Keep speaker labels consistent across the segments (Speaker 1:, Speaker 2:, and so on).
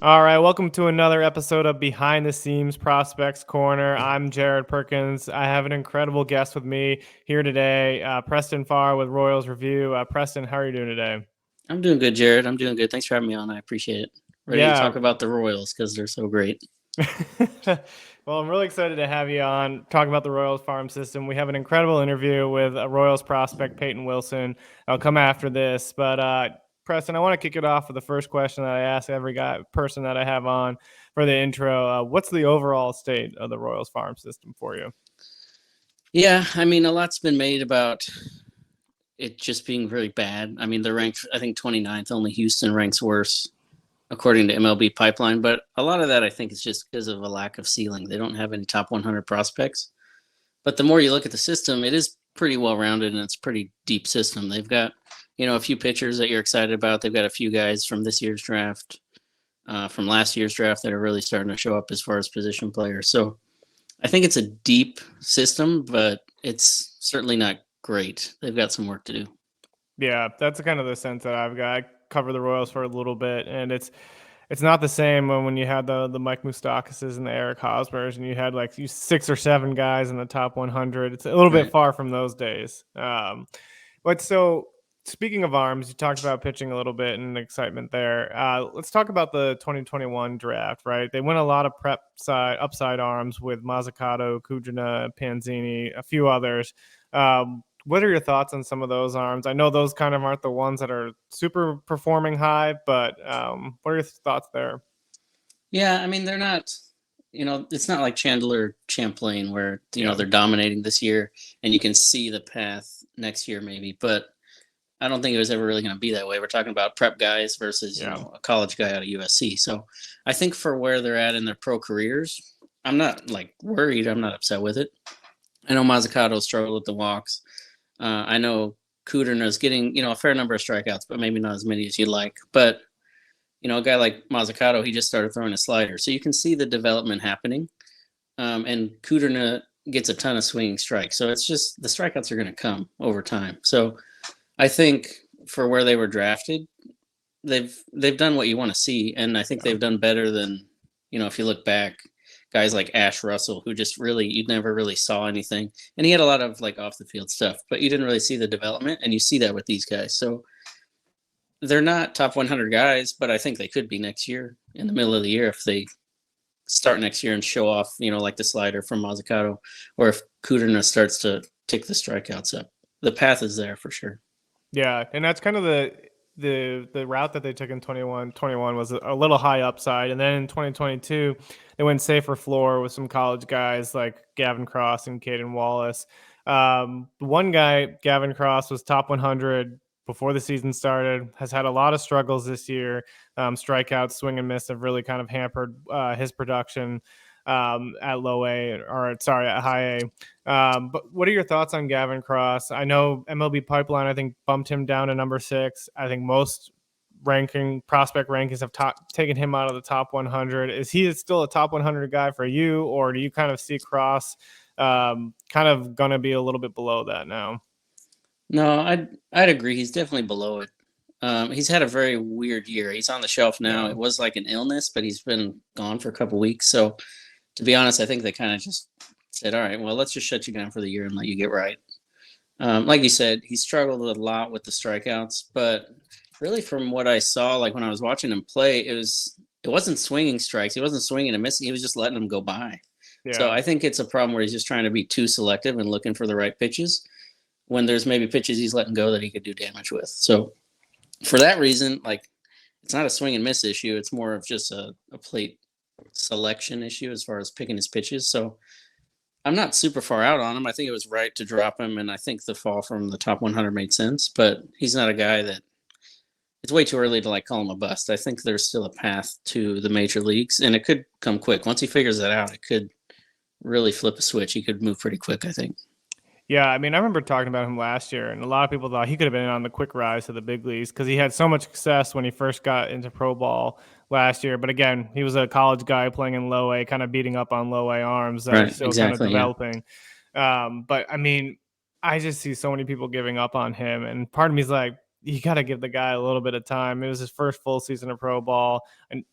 Speaker 1: All right, welcome to another episode of Behind the Seams Prospects Corner. I'm Jared Perkins. I have an incredible guest with me here today, Preston Farr with Royals Review. Preston, how are you doing today?
Speaker 2: I'm doing good, Jared. I'm doing good. Thanks for having me on. I appreciate it. Ready to
Speaker 1: Yeah.
Speaker 2: talk about the Royals because they're so great.
Speaker 1: Well, I'm really excited to have you on talk about the Royals farm system. We have an incredible interview with a Royals prospect, Peyton Wilson. I'll come after this, but Preston, I want to kick it off with the first question that I ask every person that I have on for the intro. What's the overall state of the Royals farm system for you?
Speaker 2: Yeah, I mean, a lot's been made about it just being really bad. I mean, they're ranked, I think, 29th. Only Houston ranks worse, according to MLB Pipeline. But a lot of that, I think, is just because of a lack of ceiling. They don't have any top 100 prospects. But the more you look at the system, it is pretty well rounded and it's a pretty deep system. They've got, a few pitchers that you're excited about. They've got a few guys from this year's draft, from last year's draft that are really starting to show up as far as position players. So I think it's a deep system, but it's certainly not great. They've got some work to do.
Speaker 1: Yeah, that's kind of the sense that I've got. I cover the Royals for a little bit, and it's not the same when you had the Mike Moustakases and the Eric Hosmers, and you had like you 6 or 7 guys in the top 100. It's a little bit
Speaker 2: Right.
Speaker 1: far from those days. But so speaking of arms, you talked about pitching a little bit and excitement there. Let's talk about the 2021 draft. Right, they went a lot of prep side upside arms with Mazzucato, Kujina, Panzini, a few others. What are your thoughts on some of those arms? I know those kind of aren't the ones that are super performing high, but what are your thoughts there?
Speaker 2: Yeah, I mean, they're not, it's not like Chandler Champlain where,
Speaker 1: Yeah.
Speaker 2: they're dominating this year and you can see the path next year maybe. But I don't think it was ever really going to be that way. We're talking about prep guys versus,
Speaker 1: Yeah.
Speaker 2: a college guy out of USC. So I think for where they're at in their pro careers, I'm not like worried. I'm not upset with it. I know Mazzucato struggled with the walks. I know Kudrna is getting, a fair number of strikeouts, but maybe not as many as you'd like. But, a guy like Mazzucato, he just started throwing a slider. So you can see the development happening. And Kudrna gets a ton of swinging strikes. So it's just the strikeouts are going to come over time. So I think for where they were drafted, they've done what you want to see. And I think
Speaker 1: Yeah.
Speaker 2: they've done better than, if you look back, guys like Ash Russell, who just really, you never really saw anything. And he had a lot of like off the field stuff, but you didn't really see the development. And you see that with these guys. So they're not top 100 guys, but I think they could be next year in the middle of the year if they start next year and show off, like the slider from Mazzucato, or if Kudrna starts to tick the strikeouts up. The path is there for sure.
Speaker 1: Yeah, and that's kind of the route that they took in 21 was a little high upside, and then in 2022 they went safer floor with some college guys like Gavin Cross and Caden Wallace. One guy, Gavin Cross, was top 100 before the season started. Has had a lot of struggles this year. Strikeouts, swing and miss have really kind of hampered his production at low A, or sorry, at high A. But what are your thoughts on Gavin Cross? I know MLB Pipeline, I think, bumped him down to number 6. I think most prospect rankings have taken him out of the top 100. Is he still a top 100 guy for you, or do you kind of see Cross kind of going to be a little bit below that now?
Speaker 2: No, I'd agree. He's definitely below it. He's had a very weird year. He's on the shelf now.
Speaker 1: Yeah.
Speaker 2: It was like an illness, but he's been gone for a couple weeks. So to be honest, I think they kind of just said, all right, well, let's just shut you down for the year and let you get right. Like you said, he struggled a lot with the strikeouts, but really from what I saw, like when I was watching him play, it wasn't swinging strikes. He wasn't swinging and missing. He was just letting them go by. So
Speaker 1: Yeah.
Speaker 2: I think it's a problem where he's just trying to be too selective and looking for the right pitches when there's maybe pitches he's letting go that he could do damage with. So for that reason, like it's not a swing and miss issue. It's more of just a plate selection issue as far as picking his pitches. So I'm not super far out on him. I think it was right to drop him, and I think the fall from the top 100 made sense. But he's not a guy that it's way too early to like call him a bust. I think there's still a path to the major leagues, and it could come quick. Once he figures that out, it could really flip a switch. He could move pretty quick, I think.
Speaker 1: Yeah, I mean, I remember talking about him last year, and a lot of people thought he could have been on the quick rise to the big leagues because he had so much success when he first got into pro ball last year. But again, he was a college guy playing in low A, kind of beating up on low A arms that are
Speaker 2: Right.
Speaker 1: still kind of
Speaker 2: Exactly. Yeah.
Speaker 1: developing. But I mean, I just see so many people giving up on him, and part of me is like, you got to give the guy a little bit of time. It was his first full season of pro ball, and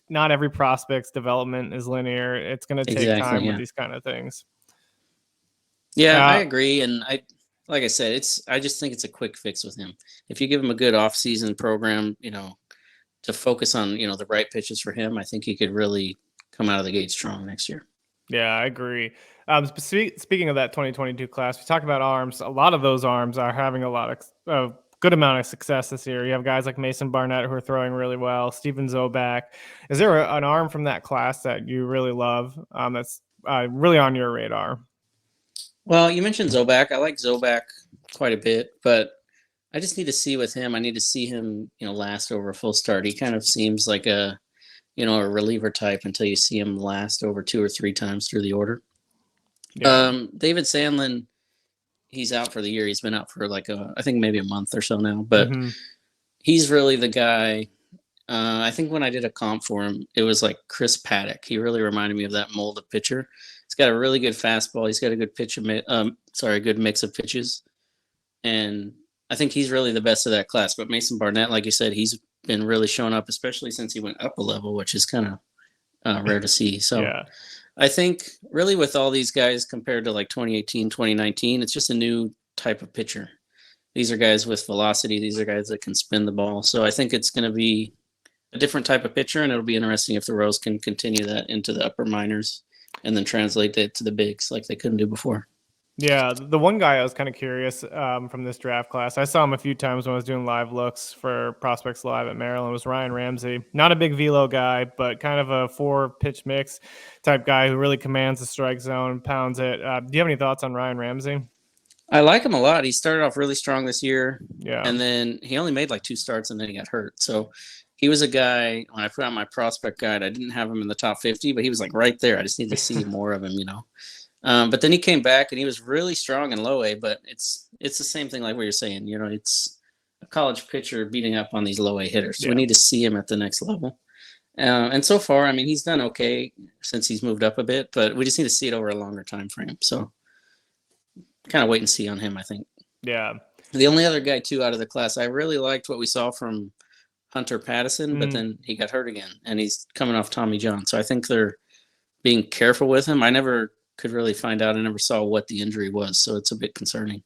Speaker 1: not every prospect's development is linear. It's going to take
Speaker 2: Exactly,
Speaker 1: time with
Speaker 2: yeah.
Speaker 1: these kind of things.
Speaker 2: Yeah, I agree. And like I said, I just think it's a quick fix with him. If you give him a good off-season program, to focus on, the right pitches for him, I think he could really come out of the gate strong next year.
Speaker 1: Yeah, I agree. Speaking of that 2022 class, we talked about arms. A lot of those arms are having a lot of good amount of success this year. You have guys like Mason Barnett who are throwing really well. Steven Zobak. Is there an arm from that class that you really love? That's really on your radar.
Speaker 2: Well, you mentioned Zobak. I like Zobak quite a bit, but I just need to see with him. I need to see him, last over a full start. He kind of seems like a reliever type until you see him last over 2 or 3 times through the order. Yeah. David Sandlin, he's out for the year. He's been out for I think maybe a month or so now, but he's really the guy. I think when I did a comp for him, it was like Chris Paddock. He really reminded me of that mold of pitcher. He's got a really good fastball. He's got a good good mix of pitches. And I think he's really the best of that class. But Mason Barnett, like you said, he's been really showing up, especially since he went up a level, which is kind of rare to see. So yeah. I think really with all these guys compared to like 2018, 2019, it's just a new type of pitcher. These are guys with velocity. These are guys that can spin the ball. So I think it's going to be a different type of pitcher, and it'll be interesting if the Royals can continue that into the upper minors and then translate it to the bigs like they couldn't do before.
Speaker 1: Yeah, the one guy I was kind of curious from this draft class, I saw him a few times when I was doing live looks for Prospects Live at Maryland, was Ryan Ramsey. Not a big velo guy, but kind of a 4-pitch mix type guy who really commands the strike zone, pounds it. Do you have any thoughts on Ryan Ramsey?
Speaker 2: I like him a lot. He started off really strong this year.
Speaker 1: Yeah.
Speaker 2: And then he only made like 2 starts and then he got hurt. So he was a guy, when I put out my prospect guide, I didn't have him in the top 50, but he was like right there. I just need to see more of him, But then he came back and he was really strong in low A, but it's the same thing like what you're saying. It's a college pitcher beating up on these low A hitters. So we need to see him at the next level. And so far, I mean, he's done okay since he's moved up a bit, but we just need to see it over a longer time frame. So kind of wait and see on him, I think.
Speaker 1: Yeah.
Speaker 2: The only other guy, too, out of the class, I really liked what we saw from Hunter Patterson, but then he got hurt again, and he's coming off Tommy John. So I think they're being careful with him. I never could really find out. I never saw what the injury was, so it's a bit concerning.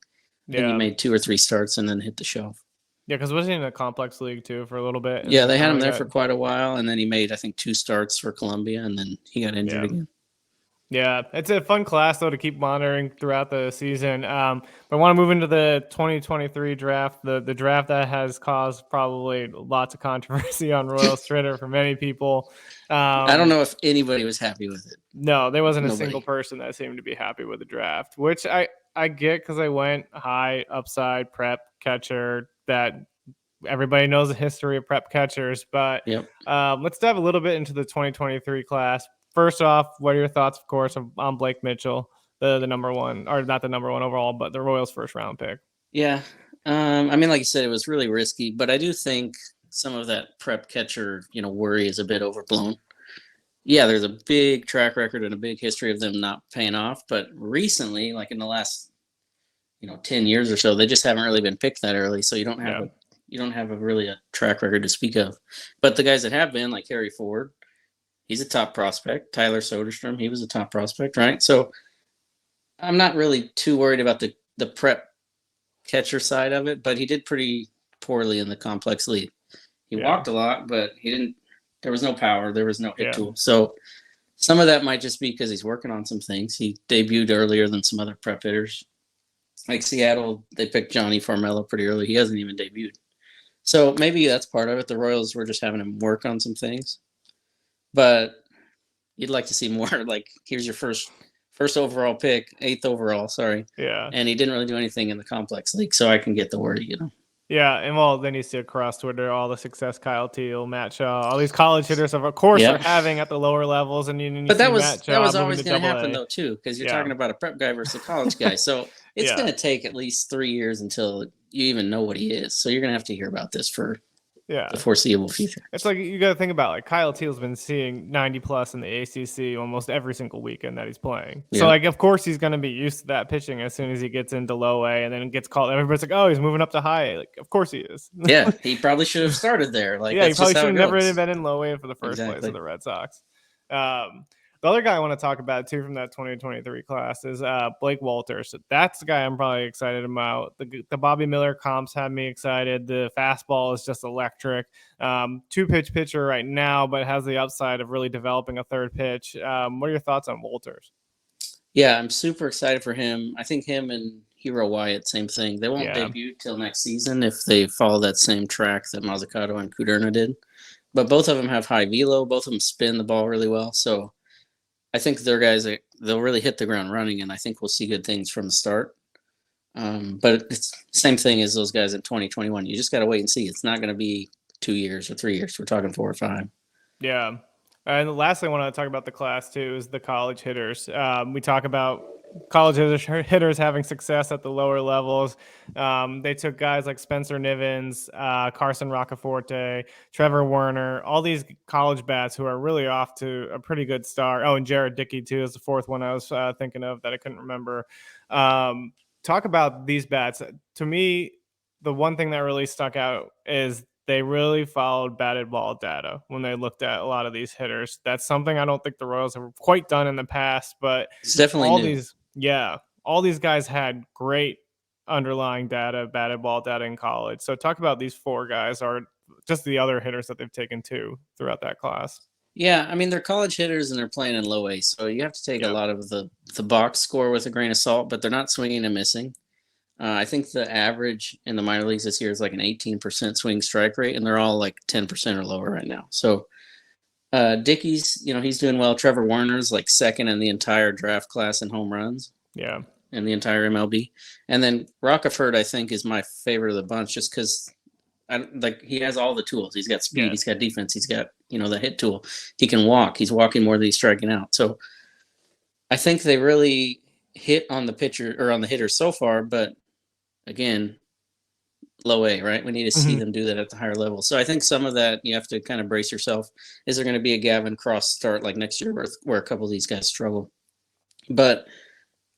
Speaker 2: Yeah. He made 2 or 3 starts and then hit the shelf.
Speaker 1: Yeah, because wasn't he in a complex league, too, for a little bit?
Speaker 2: Yeah, they had him there for quite a while, and then he made, I think, 2 starts for Columbia, and then he got injured again.
Speaker 1: Yeah, it's a fun class, though, to keep monitoring throughout the season. But I want to move into the 2023 draft, the draft that has caused probably lots of controversy on Royals Twitter for many people.
Speaker 2: I don't know if anybody was happy with it.
Speaker 1: No, there wasn't a single person that seemed to be happy with the draft, which I get because I went high upside prep catcher that everybody knows the history of prep catchers. But let's dive a little bit into the 2023 class. First off, what are your thoughts, of course, on Blake Mitchell, the number one, or not the number one overall, but the Royals' first round pick?
Speaker 2: Yeah. I mean, like you said, it was really risky, but I do think some of that prep catcher, worry is a bit overblown. Yeah, there's a big track record and a big history of them not paying off, but recently, like in the last, 10 years or so, they just haven't really been picked that early. So you don't have really a track record to speak of. But the guys that have been, like Harry Ford, he's a top prospect. Tyler Soderstrom, he was a top prospect, right? So I'm not really too worried about the prep catcher side of it, but he did pretty poorly in the complex league. He walked a lot, but there was no power. There was no hit tool. So some of that might just be because he's working on some things. He debuted earlier than some other prep hitters. Like Seattle, they picked Johnny Farmelo pretty early. He hasn't even debuted. So maybe that's part of it. The Royals were just having him work on some things. But you'd like to see more, like, here's your first overall pick, 8th overall, sorry. Yeah. And he didn't really do anything in the complex league, so I can get the worry,
Speaker 1: Yeah, and then you see across Twitter all the success Kyle Teal, Matt Shaw, all these college hitters, of course, are having at the lower levels. And
Speaker 2: but that was always going to happen, though, too, because you're talking about a prep guy versus a college guy. So it's going to take at least 3 years until you even know what he is. So you're going to have to hear about this for
Speaker 1: Yeah.
Speaker 2: the foreseeable future.
Speaker 1: It's like you got to think about like Kyle Teal's been seeing 90 plus in the ACC almost every single weekend that he's playing. So
Speaker 2: Yeah.
Speaker 1: like of course he's going to be used to that pitching as soon as he gets into low A and then gets called. Everybody's like, oh, he's moving up to high A. Like of course he is.
Speaker 2: Yeah, he probably should have started there. Like
Speaker 1: Yeah, he
Speaker 2: that's
Speaker 1: probably
Speaker 2: just how
Speaker 1: should
Speaker 2: it
Speaker 1: have never
Speaker 2: goes.
Speaker 1: been in low A for the first place of the Red Sox. The other guy I want to talk about too from that 2023 class is Blake Walters. That's the guy I'm probably excited about. The Bobby Miller comps have me excited. The fastball is just electric. 2-pitch pitcher right now, but has the upside of really developing a third pitch. What are your thoughts on Walters?
Speaker 2: Yeah, I'm super excited for him. I think him and Hero Wyatt, same thing. They won't
Speaker 1: Yeah.
Speaker 2: debut till next season if they follow that same track that Mazzucato and Kuderna did. But both of them have high velo. Both of them spin the ball really well. So I think they're guys that they'll really hit the ground running, and I think we'll see good things from the start. But it's the same thing as those guys in 2021. You just got to wait and see. It's not going to be 2 years or 3 years. We're talking 4 or 5.
Speaker 1: Yeah. And the last thing I want to talk about the class too is the college hitters. We talk about college hitters having success at the lower levels. They took guys like Spencer Nivens, Carson Roccaforte, Trevor Werner, all these college bats who are really off to a pretty good start. Oh, and Jared Dickey too is the fourth one I was thinking of that I couldn't remember. Talk about these bats. To me, the one thing that really stuck out is they really followed batted ball data when they looked at a lot of these hitters. That's something I don't think the Royals have quite done in the past, but
Speaker 2: It's definitely
Speaker 1: all
Speaker 2: new.
Speaker 1: all these guys had great underlying data, batted ball data in college. So talk about these 4 guys or just the other hitters that they've taken too throughout that class.
Speaker 2: Yeah, I mean they're college hitters and they're playing in low A, so you have to take a lot of the box score with a grain of salt. But they're not swinging and missing. I think the average in the minor leagues this year is like an 18% swing strike rate, and they're all like 10% or lower right now. So Dickey's, he's doing well. Trevor Warner's like second in the entire draft class in home runs.
Speaker 1: Yeah.
Speaker 2: In the entire MLB. And then Rockefort, I think, is my favorite of the bunch just because he has all the tools. He's got speed, he's got defense, he's got, the hit tool. He can walk. He's walking more than he's striking out. So I think they really hit on the pitcher or on the hitter so far, but again, low A, right? We need to see them do that at the higher level. So I think some of that you have to kind of brace yourself. Is there going to be a Gavin Cross start like next year where a couple of these guys struggle? But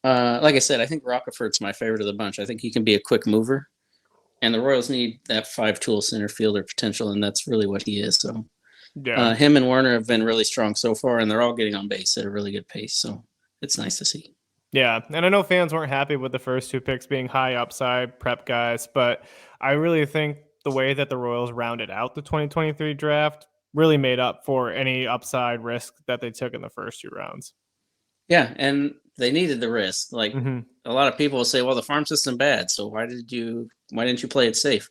Speaker 2: like I said, I think Rockefort's my favorite of the bunch. I think he can be a quick mover, and the Royals need that 5-tool center fielder potential, and that's really what he is. So him and Werner have been really strong so far, and they're all getting on base at a really good pace. So it's nice to see.
Speaker 1: Yeah, and I know fans weren't happy with the first 2 picks being high upside prep guys, but I really think the way that the Royals rounded out the 2023 draft really made up for any upside risk that they took in the first 2 rounds.
Speaker 2: Yeah, and they needed the risk. Like a lot of people will say, well, the farm system bad, so why didn't you play it safe?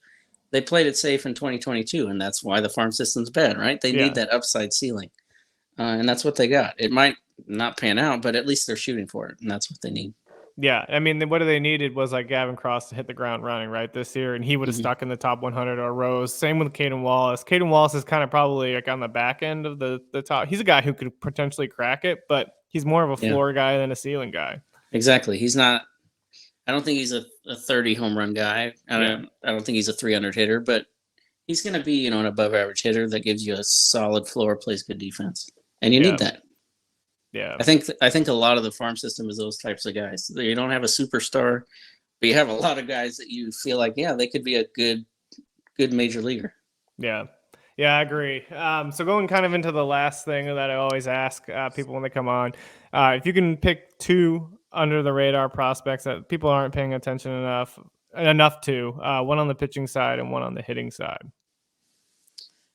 Speaker 2: They played it safe in 2022, and that's why the farm system's bad, right? They need that upside ceiling, and that's what they got. It might not pan out, but at least they're shooting for it, and that's what they need.
Speaker 1: Yeah, I mean, what they needed was like Gavin Cross to hit the ground running right this year, and he would have stuck in the top 100 or Rose. Same with Caden Wallace. Caden Wallace is kind of probably like on the back end of the top. He's a guy who could potentially crack it, but he's more of a floor guy than a ceiling guy.
Speaker 2: Exactly. He's not. I don't think he's a 30 home run guy. I don't think he's a 300 hitter, but he's going to be an above average hitter that gives you a solid floor, plays good defense, and you need that.
Speaker 1: Yeah,
Speaker 2: I think a lot of the farm system is those types of guys. You don't have a superstar, but you have a lot of guys that you feel like, they could be a good major leaguer.
Speaker 1: Yeah, I agree. So going kind of into the last thing that I always ask people when they come on, if you can pick 2 under the radar prospects that people aren't paying attention enough to, one on the pitching side and one on the hitting side.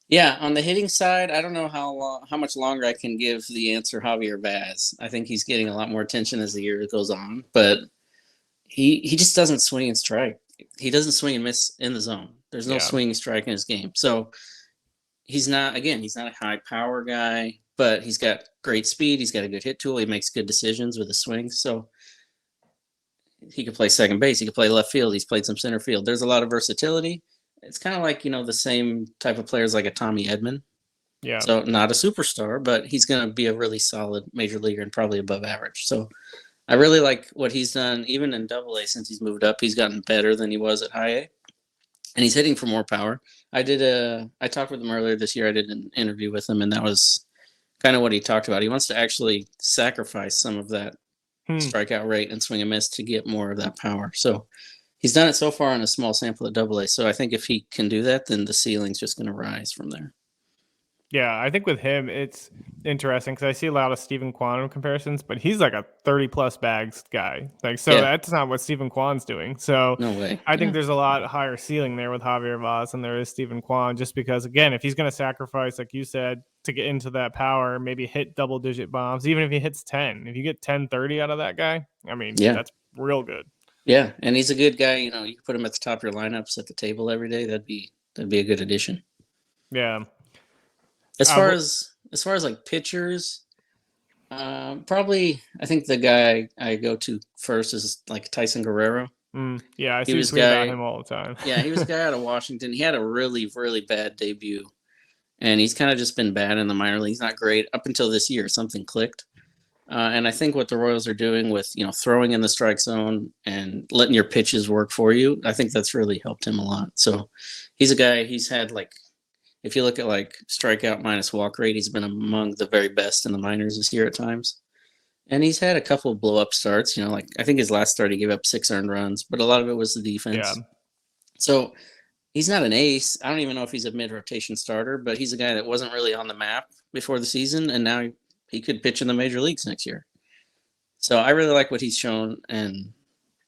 Speaker 2: Yeah, on the hitting side, I don't know how much longer I can give the answer Javier Vaz. I think he's getting a lot more attention as the year goes on, but he just doesn't swing and strike. He doesn't swing and miss in the zone. There's no swing and strike in his game. So he's not a high power guy, but he's got great speed. He's got a good hit tool. He makes good decisions with his swings. So he could play second base. He could play left field. He's played some center field. There's a lot of versatility. It's kind of like, the same type of players like a Tommy Edman.
Speaker 1: Yeah.
Speaker 2: So not a superstar, but he's going to be a really solid major leaguer and probably above average. So I really like what he's done, even in Double A since he's moved up. He's gotten better than he was at High A. and he's hitting for more power. I talked with him earlier this year. I did an interview with him, and that was kind of what he talked about. He wants to actually sacrifice some of that
Speaker 1: Hmm.
Speaker 2: strikeout rate and swing and miss to get more of that power. So he's done it so far on a small sample at AA. So I think if he can do that, then the ceiling's just going to rise from there.
Speaker 1: Yeah, I think with him, it's interesting because I see a lot of Stephen Kwan comparisons, but he's like a 30 plus bags guy. Like, so
Speaker 2: Yeah,
Speaker 1: that's not what Stephen Kwan's doing. So
Speaker 2: no way.
Speaker 1: I think
Speaker 2: Yeah,
Speaker 1: there's a lot higher ceiling there with Javier Vaz than there is Stephen Kwan, just because, again, if he's going to sacrifice, like you said, to get into that power, maybe hit double digit bombs, even if he hits 10, if you get 10-30 out of that guy, I mean,
Speaker 2: yeah,
Speaker 1: that's real good.
Speaker 2: yeah. And he's a good guy. You know, you can put him at the top of your lineups at the table every day. That'd be a good addition.
Speaker 1: Yeah.
Speaker 2: As
Speaker 1: Uh,
Speaker 2: far
Speaker 1: wh-
Speaker 2: as like pitchers, probably I think the guy I go to first is like Tyson Guerrero.
Speaker 1: yeah, I
Speaker 2: He
Speaker 1: see you
Speaker 2: was
Speaker 1: tweet about
Speaker 2: guy,
Speaker 1: him all the time.
Speaker 2: yeah, he was a guy out of Washington. He had a really really bad debut, and he's kind of just been bad in the minor leagues. Not great up until this year. Something clicked, and I think what the Royals are doing with throwing in the strike zone and letting your pitches work for you, I think that's really helped him a lot. So he's a guy. He's had like if you look at like strikeout minus walk rate, he's been among the very best in the minors this year at times. And he's had a couple of blow up starts. Like I think his last start he gave up 6 earned runs, but a lot of it was the
Speaker 1: Yeah.
Speaker 2: defense. So he's not an ace. I don't even know if he's a mid rotation starter, but he's a guy that wasn't really on the map before the season, and now he could pitch in the major leagues next year. So I really like what he's shown, and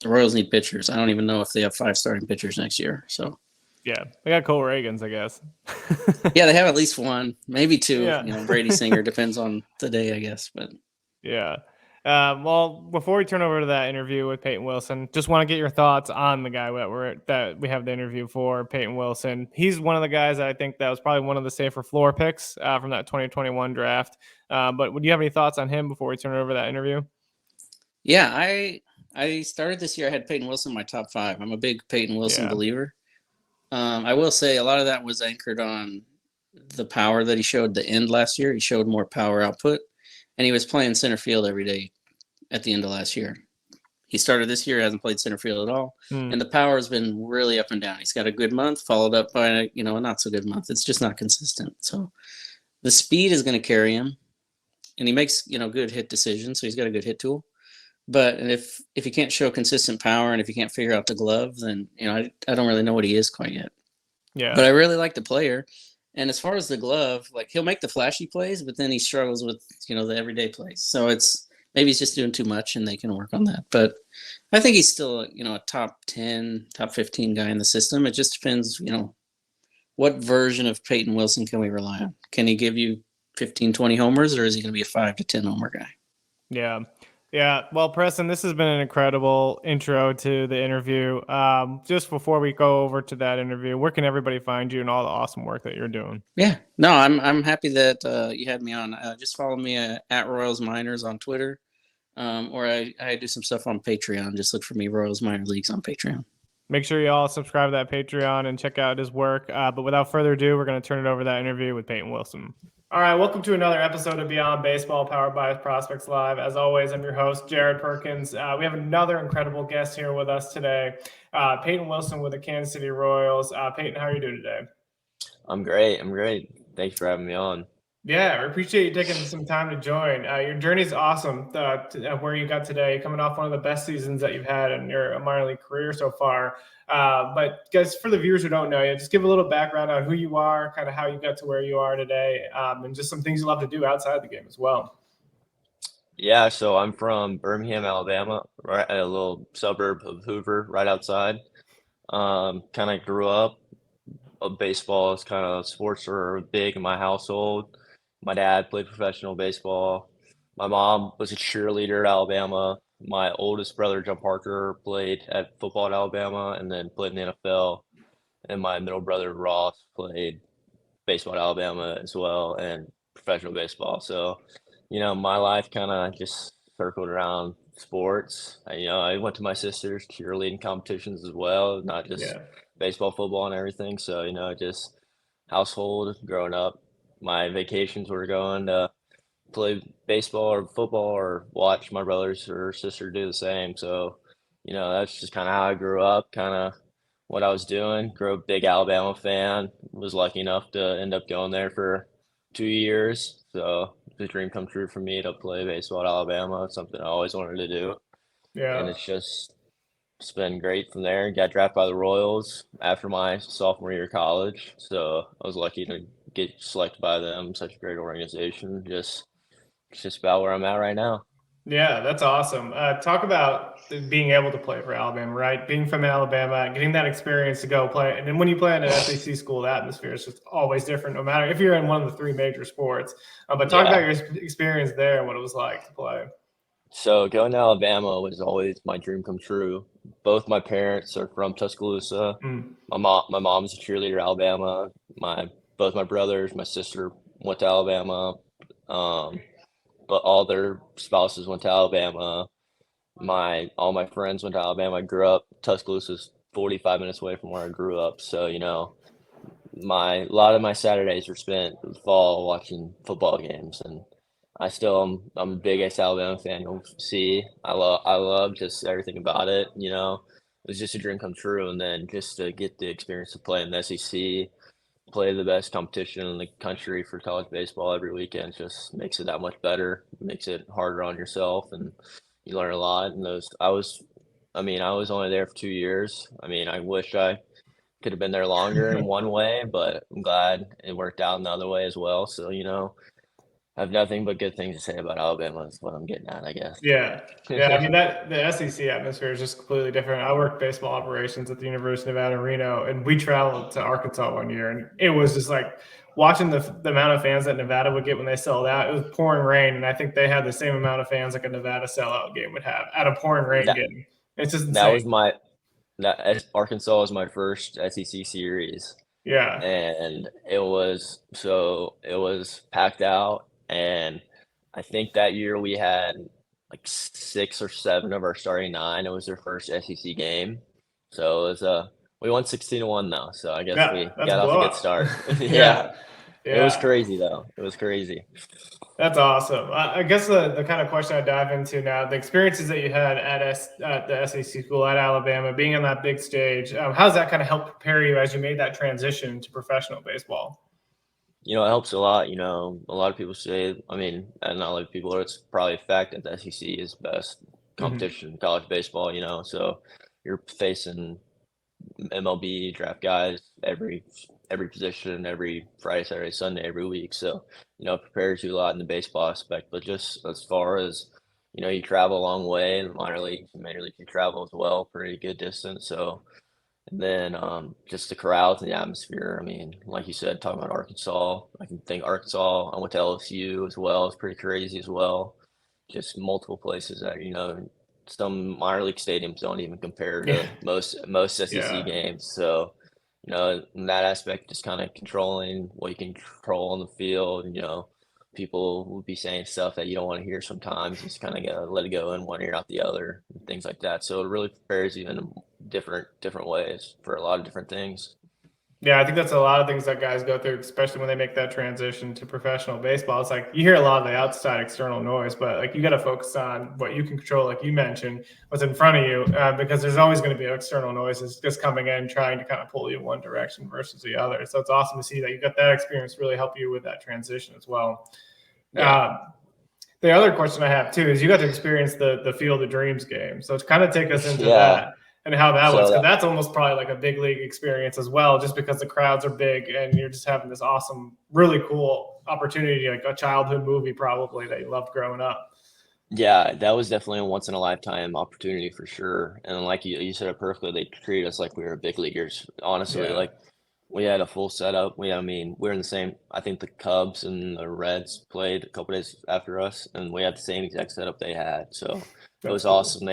Speaker 2: the Royals need pitchers. I don't even know if they have 5 starting pitchers next year. So
Speaker 1: Yeah. They got Cole Reagans, I guess.
Speaker 2: yeah, they have at least one, maybe two.
Speaker 1: Yeah.
Speaker 2: Brady Singer depends on the day, I guess. But
Speaker 1: Yeah. Well, before we turn over to that interview with Peyton Wilson, just want to get your thoughts on the guy that we have the interview for, Peyton Wilson. He's one of the guys that I think that was probably one of the safer floor picks from that 2021 draft. But would you have any thoughts on him before we turn over that interview?
Speaker 2: yeah, I started this year. I had Peyton Wilson in my top 5. I'm a big Peyton Wilson
Speaker 1: Yeah.
Speaker 2: believer. I will say a lot of that was anchored on the power that he showed the end last year. He showed more power output, and he was playing center field every day at the end of last year. He started this year, hasn't played center field at all,
Speaker 1: Hmm.
Speaker 2: and the power has been really up and down. He's got a good month, followed up by a not so good month. It's just not consistent. So the speed is going to carry him, and he makes good hit decisions. So he's got a good hit tool. But if he can't show consistent power, and if he can't figure out the glove, then I don't really know what he is quite yet.
Speaker 1: Yeah.
Speaker 2: But I really like the player. And as far as the glove, like he'll make the flashy plays, but then he struggles with the everyday plays. So it's maybe he's just doing too much, and they can work on that. But I think he's still a top 10, top 15 guy in the system. It just depends, what version of Peyton Wilson can we rely on? Can he give you 15, 20 homers, or is he going to be a 5 to 10 homer guy?
Speaker 1: Yeah. Yeah. Well, Preston, this has been an incredible intro to the interview. Just before we go over to that interview, where can everybody find you and all the awesome work that you're doing?
Speaker 2: Yeah, no, I'm happy that you had me on. Just follow me at Royals Minors on Twitter, or I do some stuff on Patreon. Just look for me, Royals Minor Leagues on Patreon.
Speaker 1: Make sure you all subscribe to that Patreon and check out his work. But without further ado, we're going to turn it over to that interview with Peyton Wilson. All right, welcome to another episode of Beyond Baseball, powered by Prospects Live. As always, I'm your host, Jared Perkins. We have another incredible guest here with us today, Peyton Wilson with the Kansas City Royals. Peyton, how are you doing today?
Speaker 3: I'm great. Thanks for having me on.
Speaker 1: Yeah, I appreciate you taking some time to join. Your journey's awesome where you got today, coming off one of the best seasons that you've had in your minor league career so far. But guys, for the viewers who don't know you, just give a little background on who you are, kind of how you got to where you are today, and just some things you love to do outside the game as well.
Speaker 3: Yeah, so I'm from Birmingham, Alabama, right at a little suburb of Hoover, right outside. Kind of grew up. Baseball is kind of sports are big in my household. My dad played professional baseball. My mom was a cheerleader at Alabama. My oldest brother, John Parker, played at football at Alabama and then played in the NFL. And my middle brother, Ross, played baseball at Alabama as well and professional baseball. So, my life kind of just circled around sports. I went to my sister's cheerleading competitions as well, not just baseball, football, and everything. So, just household growing up. My vacations were going to play baseball or football or watch my brothers or sister do the same. So, that's just kind of how I grew up, kind of what I was doing. Grew up a big Alabama fan. Was lucky enough to end up going there for 2 years. So it's a dream come true for me to play baseball at Alabama. It's something I always wanted to do, and
Speaker 1: Yeah.
Speaker 3: it's been great from there. Got drafted by the Royals after my sophomore year of college, so I was lucky to get selected by them. Such a great organization. It's just about where I'm at right now.
Speaker 1: Yeah, that's awesome. Talk about being able to play for Alabama, right? Being from Alabama, getting that experience to go play. And then when you play in an SEC school, the atmosphere is just always different, no matter if you're in one of the three major sports. But talk about
Speaker 3: Yeah.
Speaker 1: your experience there and what it was like to play.
Speaker 3: So going to Alabama was always my dream come true. Both my parents are from Tuscaloosa.
Speaker 1: Mm.
Speaker 3: My mom's a cheerleader at Alabama. Both my brothers, my sister went to Alabama. Um, but all their spouses went to Alabama. All my friends went to Alabama. I grew up Tuscaloosa's 45 minutes away from where I grew up. So, a lot of my Saturdays were spent in the fall watching football games, and I'm a big East Alabama fan. You'll see. I love just everything about it. It was just a dream come true, and then just to get the experience to play in the SEC, play the best competition in the country for college baseball every weekend just makes it that much better. Makes it harder on yourself, and you learn a lot. And I was only there for 2 years. I wish I could have been there longer in one way, but I'm glad it worked out in the other way as well. So, I have nothing but good things to say about Alabama is what I'm getting at, I guess.
Speaker 1: Yeah. Yeah. I mean, that the SEC atmosphere is just completely different. I worked baseball operations at the University of Nevada, Reno, and we traveled to Arkansas one year, and it was just like watching the amount of fans that Nevada would get when they sold out. It was pouring rain, and I think they had the same amount of fans like a Nevada sellout game would have at a pouring rain
Speaker 3: That
Speaker 1: game. It's just
Speaker 3: that was
Speaker 1: insane.
Speaker 3: Arkansas was my first SEC series,
Speaker 1: Yeah.
Speaker 3: and it was packed out, and I think that year we had like 6 or 7 of our starting 9. It was their first SEC game, so we won 16-1 though. So I guess
Speaker 1: Yeah.
Speaker 3: we
Speaker 1: That's a
Speaker 3: got off a good
Speaker 1: blowout.
Speaker 3: start. Yeah,
Speaker 1: Yeah.
Speaker 3: it was
Speaker 1: Yeah.
Speaker 3: crazy though. It was crazy.
Speaker 1: That's awesome. I guess the kind of question I dive into now, the experiences that you had at the SEC school at Alabama, being on that big stage, how's that kind of help prepare you as you made that transition to professional baseball?
Speaker 3: It helps a lot. A lot of people say, and not a lot of people, it's probably a fact that the SEC is best
Speaker 1: Mhm.
Speaker 3: competition in college baseball, so you're facing MLB draft guys every position, every Friday, Saturday, Sunday, every week. So, it prepares you a lot in the baseball aspect. But just as far as, you travel a long way in the minor leagues and major leagues, you travel as well, pretty good distance. So, and then just the crowds and the atmosphere. Like you said, talking about Arkansas, I can think Arkansas. I went to LSU as well. It's pretty crazy as well. Just multiple places that some minor league stadiums don't even compare
Speaker 1: Yeah.
Speaker 3: to most SEC
Speaker 1: Yeah.
Speaker 3: games. So in that aspect, just kind of controlling what you can control on the field. People will be saying stuff that you don't want to hear sometimes. Just kind of gotta let it go in one ear out the other, and things like that. So it really prepares you in different ways for a lot of different things.
Speaker 1: Yeah, I think that's a lot of things that guys go through, especially when they make that transition to professional baseball. It's like you hear a lot of the outside external noise, but like you got to focus on what you can control, like you mentioned, what's in front of you, because there's always going to be external noises just coming in, trying to kind of pull you in one direction versus the other. So it's awesome to see that you got that experience really help you with that transition as well.
Speaker 3: Yeah.
Speaker 1: The other question I have too is you got to experience the Field of Dreams game. So to kind of take us into
Speaker 3: Yeah.
Speaker 1: that and how that was,
Speaker 3: So
Speaker 1: because that's almost probably like a big league experience as well, just because the crowds are big and you're just having this awesome, really cool opportunity, like a childhood movie probably that you loved growing up.
Speaker 3: yeah, that was definitely a once in a lifetime opportunity for sure. And like you said it perfectly, they treated us like we were big leaguers. Honestly,
Speaker 1: Yeah,
Speaker 3: like we had a full setup. We're in the same. I think the Cubs and the Reds played a couple days after us, and we had the same exact setup they had. So it
Speaker 1: that's
Speaker 3: was
Speaker 1: cool.
Speaker 3: awesome.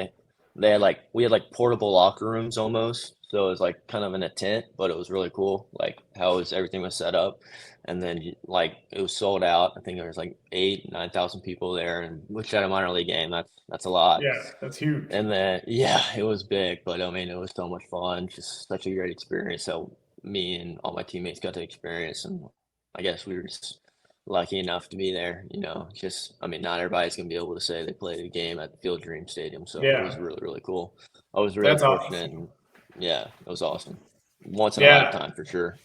Speaker 3: They had we had portable locker rooms almost. So it was kind of in a tent, but it was really cool. Everything was set up, and then it was sold out. I think there was 8,000 to 9,000 people there, and which at a minor league game, that's a lot.
Speaker 1: Yeah, that's huge.
Speaker 3: And then yeah, it was big, but it was so much fun. Just such a great experience. So me and all my teammates got to experience, and I guess we were just lucky enough to be there. Not everybody's gonna be able to say they played a game at the Field of Dream Stadium, so it was
Speaker 1: Yeah,
Speaker 3: really really cool. I was really
Speaker 1: that's
Speaker 3: fortunate,
Speaker 1: awesome.
Speaker 3: and Yeah, it was awesome. Once in a
Speaker 1: Yeah.
Speaker 3: lifetime for sure.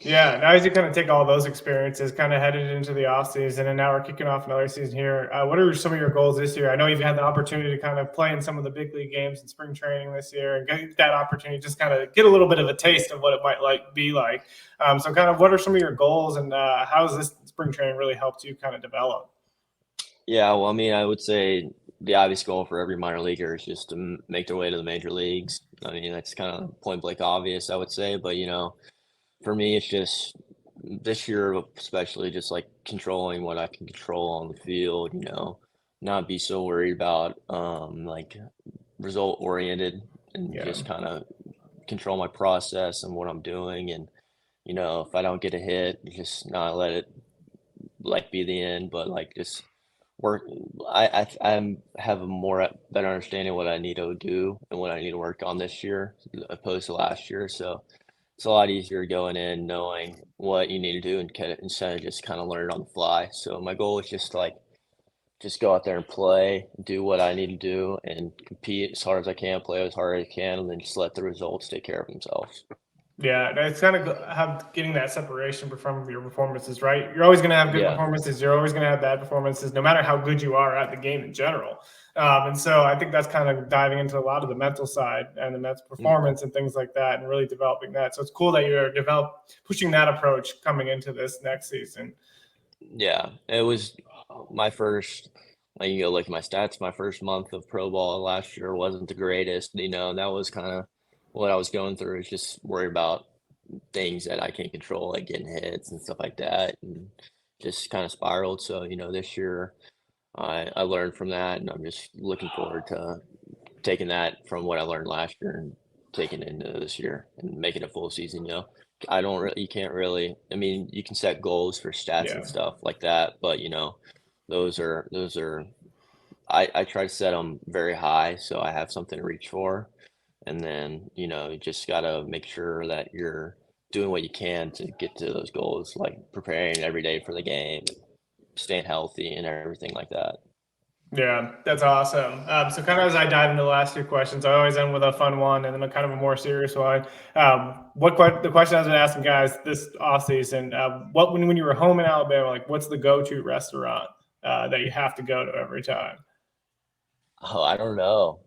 Speaker 1: Yeah, now as you kind of take all those experiences, kind of headed into the off season, and now we're kicking off another season here. What are some of your goals this year? I know you've had the opportunity to kind of play in some of the big league games in spring training this year, and get that opportunity just kind of get a little bit of a taste of what it might be like. So, kind of, what are some of your goals, and how has this spring training really helped you kind of develop?
Speaker 3: Yeah, well, I mean, I would say the obvious goal for every minor leaguer is just to make their way to the major leagues. I mean, that's kind of point blank obvious, I would say, but for me, it's just this year, especially just like controlling what I can control on the field, not be so worried about like result oriented and
Speaker 1: Yeah.
Speaker 3: just kind of control my process and what I'm doing. And, if I don't get a hit, just not let it like be the end, but like just work. I have a more better understanding of what I need to do and what I need to work on this year opposed to last year. So it's a lot easier going in knowing what you need to do and instead of just kind of learn it on the fly. So my goal is just to, like just go out there and play, do what I need to do, and compete as hard as I can, play as hard as I can, and then just let the results take care of themselves.
Speaker 1: Yeah, it's kind of getting that separation from your performances, right? You're always going to have good
Speaker 3: Yeah.
Speaker 1: performances. You're always going to have bad performances, no matter how good you are at the game in general. And so I think that's kind of diving into a lot of the mental side and the mental performance and things like that, and really developing that. So it's cool that you're pushing that approach coming into this next season.
Speaker 3: Yeah, it was my first. Like you go look at my stats. My first month of pro ball last year wasn't the greatest. And that was kind of what I was going through. Is just worried about things that I can't control, like getting hits and stuff like that, and just kind of spiraled. So this year I learned from that, and I'm just looking forward to taking that from what I learned last year and taking it into this year and making a full season. I don't really, you can't really. I mean, you can set goals for stats and
Speaker 1: Yeah.
Speaker 3: stuff like that, but those are. I try to set them very high so I have something to reach for, and then you just gotta make sure that you're doing what you can to get to those goals, like preparing every day for the game, staying healthy, and everything like that.
Speaker 1: Yeah, that's awesome. So kind of as I dive into the last two questions, I always end with a fun one and then a kind of a more serious one. The question I've been asking guys this off season, when you were home in Alabama, like what's the go-to restaurant that you have to go to every time?
Speaker 3: Oh, I don't know.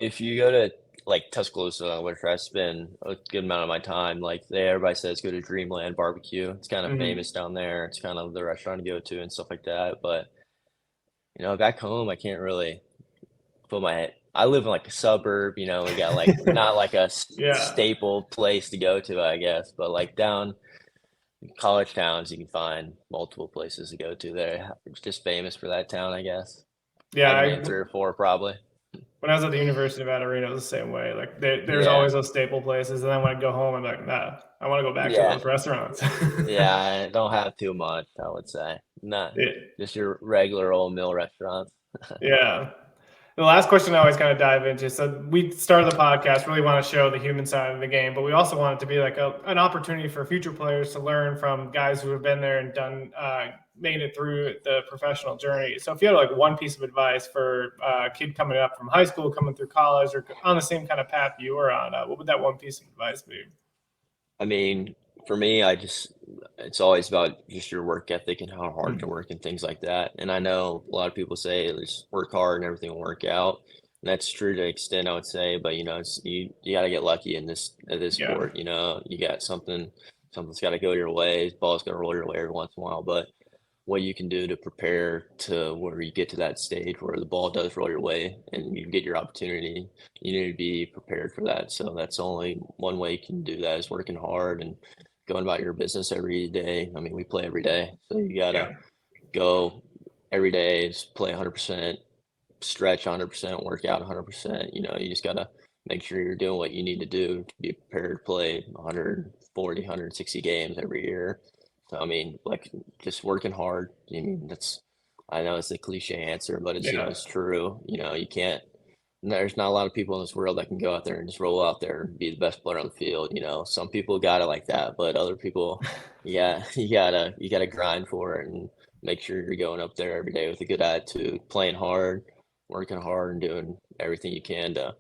Speaker 3: If you go to like Tuscaloosa, which I spend a good amount of my time, like there, everybody says go to Dreamland Barbecue. It's kind of
Speaker 1: Mhm.
Speaker 3: famous down there. It's kind of the restaurant to go to and stuff like that. But back home, I can't really put my. I live in like a suburb. We got like not like a
Speaker 1: Yeah.
Speaker 3: staple place to go to, I guess. But like down college towns, you can find multiple places to go to. They're just famous for that town, I guess. I can name
Speaker 1: Yeah.
Speaker 3: 3 or 4 probably.
Speaker 1: When I was at the University of Atarino, it was the same way. Like there's
Speaker 3: Yeah.
Speaker 1: always those staple places, and then when I go home, I'm like, nah, I want to go back to
Speaker 3: Yeah.
Speaker 1: those restaurants.
Speaker 3: Yeah, I don't have too much, I would say. Not
Speaker 1: Yeah.
Speaker 3: just your regular old meal restaurants.
Speaker 1: Yeah. The last question I always kind of dive into. So we started the podcast, really want to show the human side of the game, but we also want it to be like an opportunity for future players to learn from guys who have been there and done, made it through the professional journey. So if you had like one piece of advice for a kid coming up from high school, coming through college, or on the same kind of path you were on, what would that one piece of advice be?
Speaker 3: I mean, for me, it's always about just your work ethic and how hard you work and things like that. And I know a lot of people say just work hard and everything will work out. And that's true to an extent, I would say, but you got to get lucky in this
Speaker 1: Yeah.
Speaker 3: sport. You got something's got to go your way. Ball's got to roll your way every once in a while, but what you can do to prepare to where you get to that stage where the ball does roll your way and you get your opportunity, you need to be prepared for that. So that's only one way you can do that is working hard and going about your business every day. I mean, we play every day, so you gotta go every day, just play 100%, stretch 100%, work out 100%. You just gotta make sure you're doing what you need to do to be prepared to play 140, 160 games every year. So, I mean, like just working hard. I mean, I know it's a cliche answer, but
Speaker 1: Yeah.
Speaker 3: it's true. You can't, there's not a lot of people in this world that can go out there and just roll out there and be the best player on the field. Some people got it like that, but other people, yeah, you gotta grind for it and make sure you're going up there every day with a good attitude, playing hard, working hard and doing everything you can to,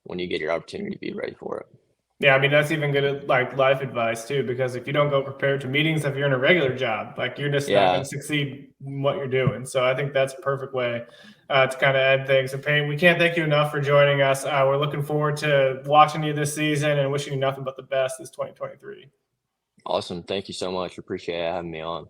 Speaker 3: when you get your opportunity, be ready for it.
Speaker 1: Yeah, I mean that's even good like life advice too, because if you don't go prepared to meetings, if you're in a regular job, like you're just not going to succeed in what you're doing. So I think that's a perfect way to kind of end things. And Payne, we can't thank you enough for joining us. We're looking forward to watching you this season and wishing you nothing but the best this 2023.
Speaker 3: Awesome. Thank you so much. Appreciate having me on.